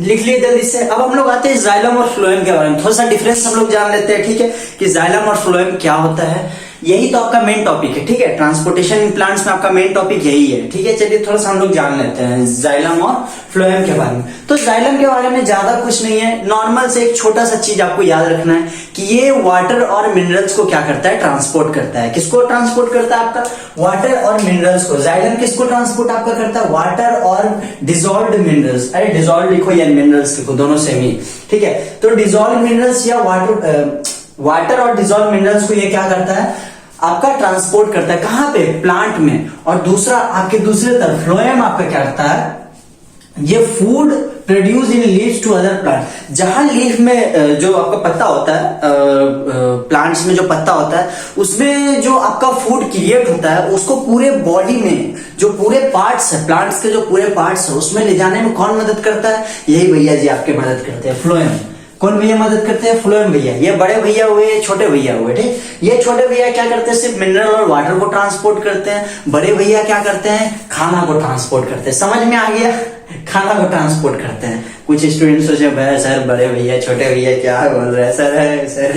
लिख लिए जल्दी से। अब हम लोग आते हैं जाइलम और फ्लोएम के बारे में, थोड़ा सा डिफरेंस हम लोग जान लेते हैं, ठीक है, कि जाइलम और फ्लोएम क्या होता है। यही तो आपका मेन टॉपिक है, ठीक है, ट्रांसपोर्टेशन प्लांट्स में आपका मेन टॉपिक यही है, ठीक है। चलिए थोड़ा सा हम लोग जान लेते हैं जाइलम और फ्लोएम के बारे में। तो जाइलम के बारे में ज्यादा कुछ नहीं है, नॉर्मल से एक छोटा सा चीज आपको याद रखना है कि ये वाटर और मिनरल्स को क्या करता है, ट्रांसपोर्ट करता है। किसको ट्रांसपोर्ट करता है? आपका वाटर और मिनरल्स को। जाइलम किसको ट्रांसपोर्ट आपका करता है? वाटर और डिजॉल्व्ड मिनरल्स। अरे डिजॉल्व लिखो या मिनरल्स लिखो, दोनों सेम ही, ठीक है। तो डिजॉल्व मिनरल्स या वाटर और डिजॉल्व मिनरल्स को ये क्या करता है, आपका ट्रांसपोर्ट करता है। कहां पे? प्लांट में। और दूसरा आपके दूसरे तरफ फ्लोएम आपका क्या करता है, ये food produce in leaves to other plant. जहां लीफ में जो आपका पत्ता होता है, प्लांट्स में जो पत्ता होता है, उसमें जो आपका फूड क्रिएट होता है, उसको पूरे बॉडी में जो पूरे पार्ट्स है, प्लांट्स के जो पूरे पार्ट्स है, उसमें ले जाने में कौन मदद करता है? यही भैया जी आपके मदद करते हैं, फ्लोएम। कौन भैया मदद करते हैं? फ्लोएम भैया। ये बड़े भैया हुए, छोटे भैया हुए, ठीक। ये छोटे भैया क्या करते हैं? सिर्फ मिनरल और वाटर को ट्रांसपोर्ट करते हैं। बड़े भैया क्या करते हैं? खाना को ट्रांसपोर्ट करते हैं। समझ में आ गया? खाना को ट्रांसपोर्ट करते हैं। कुछ स्टूडेंट्स सोचे भाई सर बड़े भैया छोटे भैया क्या बोल रहे हैं सर।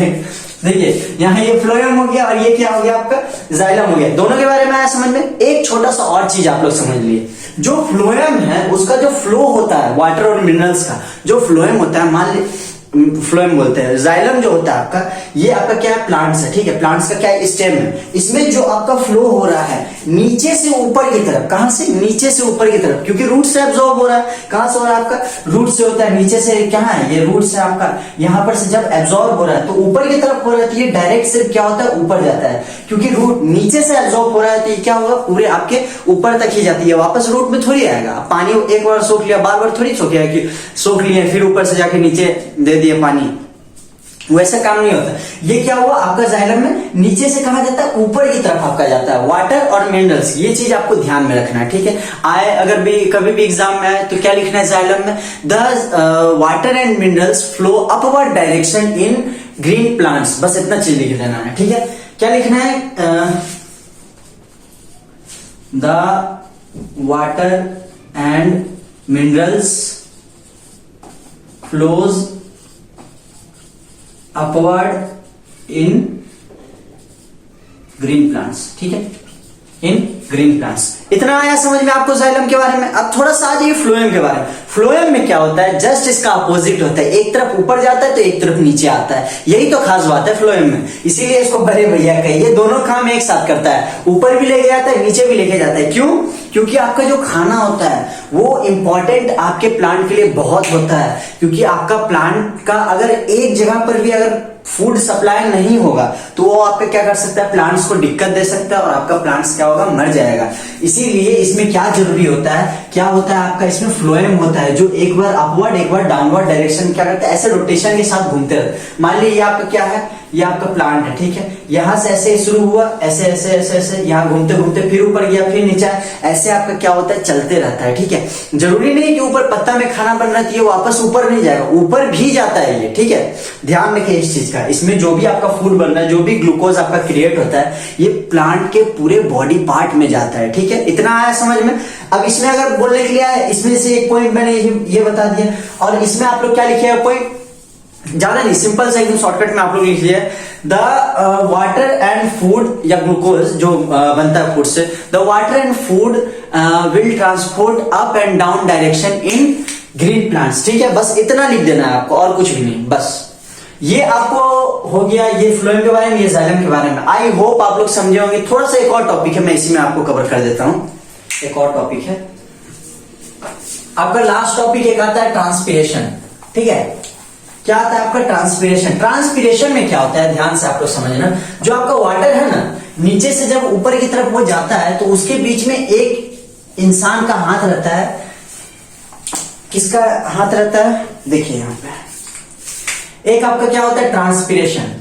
देखिए यहाँ ये फ्लोएम हो गया और ये क्या हो गया आपका जाइलम हो गया। दोनों के बारे में आया समझ में। एक छोटा सा और चीज आप लोग समझ लिए, जो फ्लोएम है उसका जो फ्लो होता है वाटर और मिनरल्स का जो फ्लोएम होता है, मान ली फ्लोएम बोलते हैं। जाइलम जो होता है आपका, ये आपका क्या है? प्लांट्स है, ठीक है। प्लांट्स का क्या है? स्टेम है। इसमें जो आपका फ्लो हो रहा है नीचे से ऊपर की तरफ। कहां से? नीचे से ऊपर की तरफ, क्योंकि रूट से एब्जॉर्ब हो रहा है। कहां से हो रहा है आपका? रूट से होता है। नीचे से क्या है? ये रूट से आपका यहां पर से जब एब्जॉर्ब हो रहा है तो ऊपर की तरफ हो रहा है, तो ये डायरेक्ट सिर्फ क्या होता है? ऊपर जाता है। क्योंकि रूट नीचे से एब्जॉर्ब हो रहा है तो ये क्या होगा? पूरे आपके ऊपर तक ही जाती है, वापस रूट में थोड़ी आएगा। पानी एक बार सोख लिया, बार बार थोड़ी सोख लिया कि सोख लिया फिर ऊपर से जाके नीचे दे दिए पानी, वैसा काम नहीं होता। ये क्या हुआ आपका जाइलम में नीचे से कहा जाता है, ऊपर की तरफ आपका जाता है वाटर और मिनरल्स। ये चीज आपको ध्यान में रखना है, ठीक है। आए अगर भी कभी भी एग्जाम में आए तो क्या लिखना है जाइलम में? The water and minerals flow upward direction in green plants. बस इतना चीज लिख देना है, ठीक है। क्या लिखना है? The water and minerals flows upward in green plants, ठीक है, इन ग्रीन प्लांट्स। इतना आया समझ में आपको जाइलम के बारे में। अब थोड़ा सा आ जाइए फ्लोएम के बारे में। फ्लोएम में क्या होता है? जस्ट इसका अपोजिट होता है, एक तरफ ऊपर जाता है तो एक तरफ नीचे आता है। यही तो खास बात है फ्लोएम में, इसीलिए इसको बड़े भैया कहिए। दोनों काम एक साथ करता है, ऊपर भी लेके जाता है, नीचे भी लेके जाता है। क्यों? क्योंकि आपका जो खाना होता है वो इंपॉर्टेंट आपके प्लांट के लिए बहुत होता है। क्योंकि आपका प्लांट का अगर एक जगह पर भी अगर फूड सप्लाई नहीं होगा तो वो आपका क्या कर सकता है? प्लांट्स को दिक्कत दे सकता है और आपका प्लांट्स क्या होगा? मर जाएगा। इसीलिए इसमें क्या जरूरी होता है? क्या होता है आपका? इसमें फ्लोएम होता है जो एक बार अपवर्ड एक बार डाउनवर्ड डायरेक्शन क्या करता है? ऐसे रोटेशन के साथ घूमते रहते। मान लीजिए ये आपका क्या है? ये आपका प्लांट है, ठीक है। यहां से ऐसे शुरू हुआ, ऐसे ऐसे ऐसे ऐसे यहाँ घूमते घूमते फिर ऊपर गया, फिर नीचे, ऐसे आपका क्या होता है? चलते रहता है, ठीक है। जरूरी नहीं कि ऊपर पत्ता में खाना बन रहा है ये वापस ऊपर नहीं जाएगा, ऊपर भी जाता है ये, ठीक है। ध्यान रखिए इस चीज का। इसमें जो भी आपका फूड बन रहा है, जो भी ग्लूकोज आपका क्रिएट होता है, ये प्लांट के पूरे बॉडी पार्ट में जाता है, ठीक है। इतना आया समझ में। अब इसमें अगर बोलने के लिए आया, इसमें से एक पॉइंट मैंने ये बता दिया, और इसमें आप लोग क्या लिखे पॉइंट? ज्यादा नहीं, सिंपल सा एकदम शॉर्टकट में आप लोग लिख लिए, द वाटर एंड फूड या ग्लूकोज जो बनता है फूड से, the water and food will transport up and down direction in green plants, ठीक है। बस इतना लिख देना है आपको, और कुछ भी नहीं। बस ये आपको हो गया ये फ्लोएम के बारे में, ये जाइलम के बारे में। आई होप आप लोग समझे होंगे। थोड़ा सा एक और टॉपिक है, मैं इसी में आपको कवर कर देता हूं। एक और टॉपिक है आपका, लास्ट टॉपिक एक आता है ट्रांसपीरेशन, ठीक है। क्या आता है आपका? ट्रांसपीरेशन। ट्रांसपीरेशन में क्या होता है? ध्यान से आप लोग समझना। जो आपका वाटर है ना, नीचे से जब ऊपर की तरफ वो जाता है तो उसके बीच में एक इंसान का हाथ रहता है। किसका हाथ रहता है? देखिए यहां पे एक आपका क्या होता है? ट्रांसपीरेशन।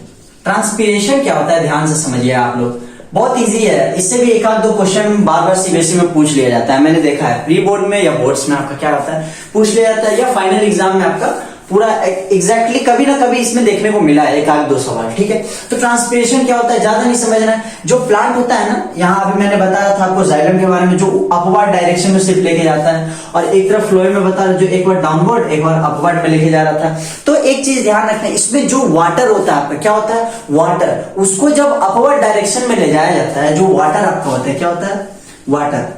ट्रांसपीरेशन क्या होता है? ध्यान से समझिए आप लोग, बहुत इजी है। इससे भी एक आध दो क्वेश्चन बार बार सीबीएसई में पूछ लिया जाता है, मैंने देखा है। प्री बोर्ड में या बोर्ड्स में आपका क्या होता है? पूछ लिया जाता है, या फाइनल एग्जाम में आपका पूरा एग्जैक्टली कभी ना कभी इसमें देखने को मिला है, एक आध दो सवाल, ठीक है। तो ट्रांसपीरेशन क्या होता है, ज्यादा नहीं समझना है। जो प्लांट होता है ना, यहाँ अभी मैंने बताया था आपको जाइलम के बारे में, जो अपवर्ड डायरेक्शन में सिर्फ लेके जाता है, और एक तरफ फ्लोएम में बता रहा, जो एक बार डाउनवर्ड एक बार अपवर्ड में लेके जा रहा था। तो एक चीज ध्यान रखना है, इसमें जो वाटर होता है आपका, क्या होता है, वाटर, उसको जब अपवर्ड डायरेक्शन में ले जाया जाता है, जो वाटर आपका होता है, क्या होता है, वाटर,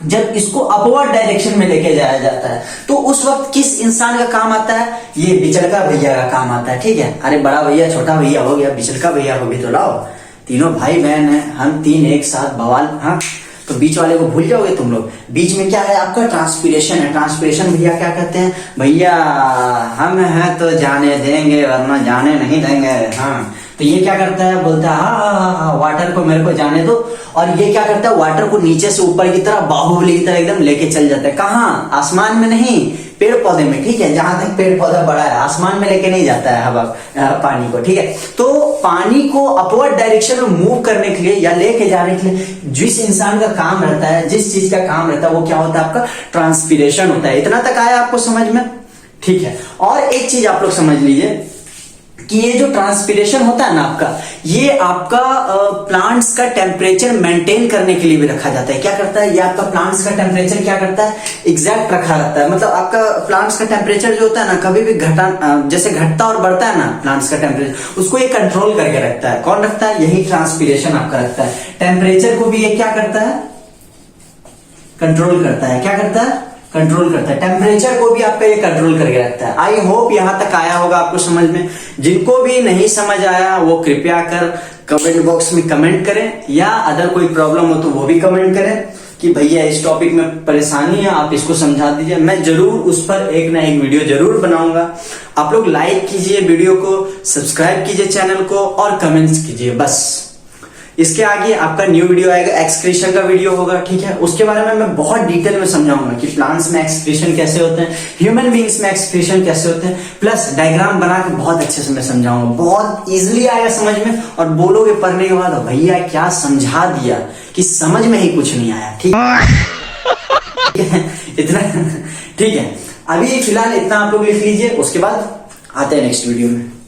जब इसको अपवर्ड डायरेक्शन में लेके जाया जाता है, तो उस वक्त किस इंसान का काम आता है, ये बिचड़का भैया का काम आता है, ठीक है। अरे बड़ा भैया छोटा भैया हो गया, बिचड़का भैया हो गया, तो लाओ, तीनों भाई बहन है, हम तीन एक साथ बवाल, हाँ। तो बीच वाले को भूल जाओगे तुम लोग। बीच में क्या है आपका, ट्रांसपीरेशन है। ट्रांसपीरेशन भैया क्या कहते हैं, भैया हम हैं तो जाने देंगे वरना जाने नहीं देंगे, हाँ। तो ये क्या करता है, बोलता है हाँ वाटर को मेरे को जाने दो, और ये क्या करता है, वाटर को नीचे से ऊपर की तरफ बाहुबली की तरह एकदम लेके चल जाता है। कहाँ, आसमान में नहीं, पेड़ पौधे में, ठीक है। जहां तक पेड़ पौधा बड़ा है, आसमान में लेके नहीं जाता है हवा पानी को, ठीक है। तो पानी को अपवर्ड डायरेक्शन में मूव करने के लिए या लेके जाने के लिए जिस इंसान का काम रहता है, जिस चीज का काम रहता है, वो क्या होता है, आपका ट्रांसपीरेशन होता है। इतना तक आया आपको समझ में, ठीक है। और एक चीज आप लोग समझ लीजिए कि ये जो ट्रांसपीरेशन होता है ना आपका, ये आपका प्लांट्स का टेम्परेचर मेंटेन करने के लिए भी रखा जाता है। क्या करता है ये आपका प्लांट्स का टेम्परेचर, क्या करता है, एग्जैक्ट रखा रहता है। मतलब आपका प्लांट्स का टेम्परेचर जो होता है ना, कभी भी जैसे घटता और बढ़ता है ना प्लांट्स का टेम्परेचर, उसको ये कंट्रोल करके रखता है। कौन रखता है, यही ट्रांसपीरेशन आपका रखता है। टेम्परेचर को भी ये क्या करता है, कंट्रोल करता है। क्या करता है, कंट्रोल करता है। टेम्परेचर को भी आपका ये कंट्रोल करके रखता है। आई होप यहां तक आया होगा आपको समझ में। जिनको भी नहीं समझ आया वो कृपया कर कमेंट बॉक्स में कमेंट करें, या अदर कोई प्रॉब्लम हो तो वो भी कमेंट करें कि भैया इस टॉपिक में परेशानी है, आप इसको समझा दीजिए। मैं जरूर उस पर एक ना एक वीडियो जरूर बनाऊंगा। आप लोग लाइक कीजिए वीडियो को, सब्सक्राइब कीजिए चैनल को, और कमेंट्स कीजिए, बस। इसके आगे आपका न्यू वीडियो आएगा, एक्सक्रीशन का वीडियो होगा, ठीक है। उसके बारे में मैं बहुत डिटेल में समझाऊंगा कि प्लांट्स में एक्सक्रीशन कैसे होते हैं, ह्यूमन बींग्स में एक्सक्रीशन कैसे होते हैं, प्लस डायग्राम बना के बहुत अच्छे से मैं समझाऊंगा। बहुत इजीली आएगा समझ में, और बोलोगे पढ़ने के बाद भैया क्या समझा दिया, कि समझ में ही कुछ नहीं आया, ठीक है। इतना ठीक है। अभी फिलहाल इतना आप लोग लिख लीजिए, उसके बाद आते हैं नेक्स्ट वीडियो में।